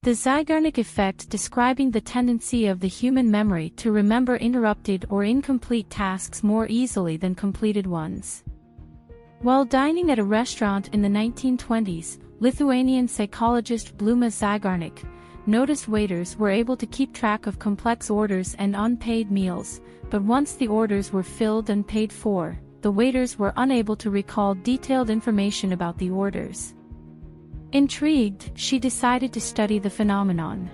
The Zeigarnik effect, describing the tendency of the human memory to remember interrupted or incomplete tasks more easily than completed ones. While dining at a restaurant in the 1920s, Lithuanian psychologist Bluma Zeigarnik noticed waiters were able to keep track of complex orders and unpaid meals, but once the orders were filled and paid for, the waiters were unable to recall detailed information about the orders. Intrigued, she decided to study the phenomenon.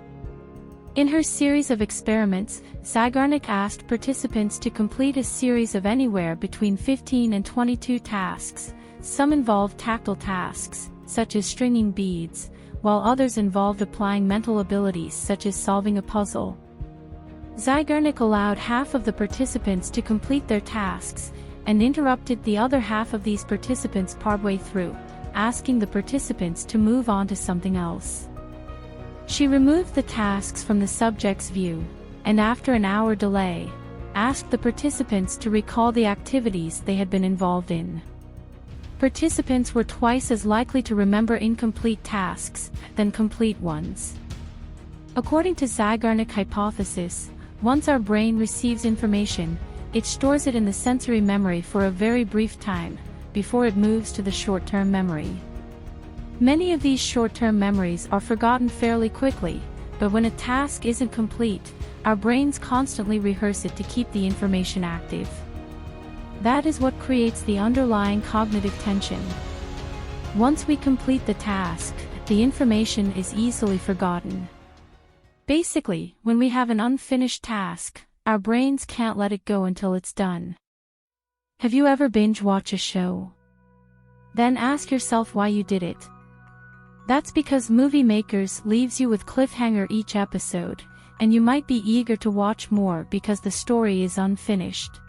In her series of experiments, Zeigarnik asked participants to complete a series of anywhere between 15 and 22 tasks. Some involved tactile tasks, such as stringing beads, while others involved applying mental abilities such as solving a puzzle. Zeigarnik allowed half of the participants to complete their tasks, and interrupted the other half of these participants partway through, asking the participants to move on to something else. She removed the tasks from the subject's view, and after an hour delay, asked the participants to recall the activities they had been involved in. Participants were twice as likely to remember incomplete tasks than complete ones. According to Zeigarnik hypothesis, once our brain receives information, it stores it in the sensory memory for a very brief time, before it moves to the short-term memory. Many of these short-term memories are forgotten fairly quickly, but when a task isn't complete, our brains constantly rehearse it to keep the information active. That is what creates the underlying cognitive tension. Once we complete the task, the information is easily forgotten. Basically, when we have an unfinished task, our brains can't let it go until it's done. Have you ever binge-watched a show? Then ask yourself why you did it. That's because movie makers leaves you with cliffhanger each episode, and you might be eager to watch more because the story is unfinished.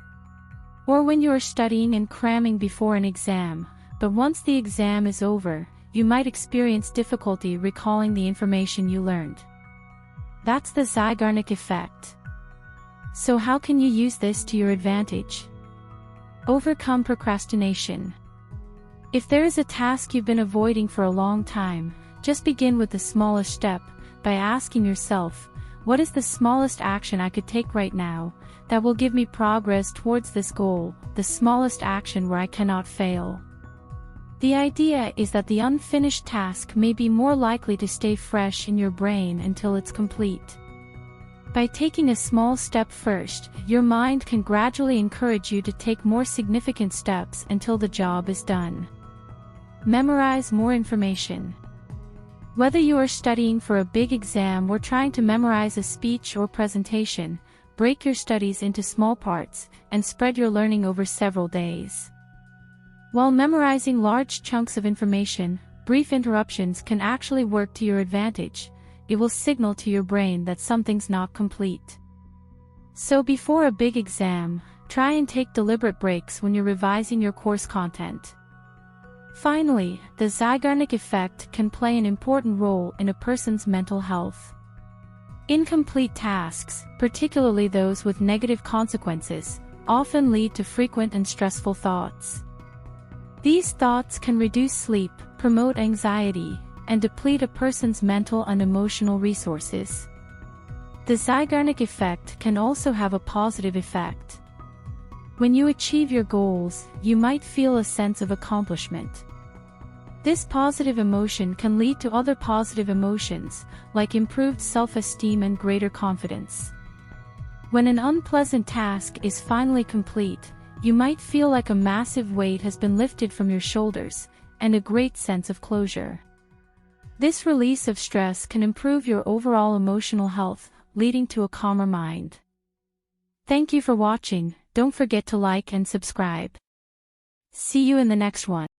Or when you are studying and cramming before an exam, but once the exam is over, you might experience difficulty recalling the information you learned. That's the Zeigarnik effect. So how can you use this to your advantage? Overcome procrastination. If there is a task you've been avoiding for a long time, just begin with the smallest step, by asking yourself, what is the smallest action I could take right now that will give me progress towards this goal, the smallest action where I cannot fail? The idea is that the unfinished task may be more likely to stay fresh in your brain until it's complete. By taking a small step first, your mind can gradually encourage you to take more significant steps until the job is done. Memorize more information. Whether you are studying for a big exam or trying to memorize a speech or presentation, break your studies into small parts, and spread your learning over several days. While memorizing large chunks of information, brief interruptions can actually work to your advantage. It will signal to your brain that something's not complete. So before a big exam, try and take deliberate breaks when you're revising your course content. Finally, the Zeigarnik effect can play an important role in a person's mental health. Incomplete tasks, particularly those with negative consequences, often lead to frequent and stressful thoughts. These thoughts can reduce sleep, promote anxiety, and deplete a person's mental and emotional resources. The Zeigarnik effect can also have a positive effect. When you achieve your goals, you might feel a sense of accomplishment. This positive emotion can lead to other positive emotions, like improved self-esteem and greater confidence. When an unpleasant task is finally complete, you might feel like a massive weight has been lifted from your shoulders, and a great sense of closure. This release of stress can improve your overall emotional health, leading to a calmer mind. Thank you for watching. Don't forget to like and subscribe. See you in the next one.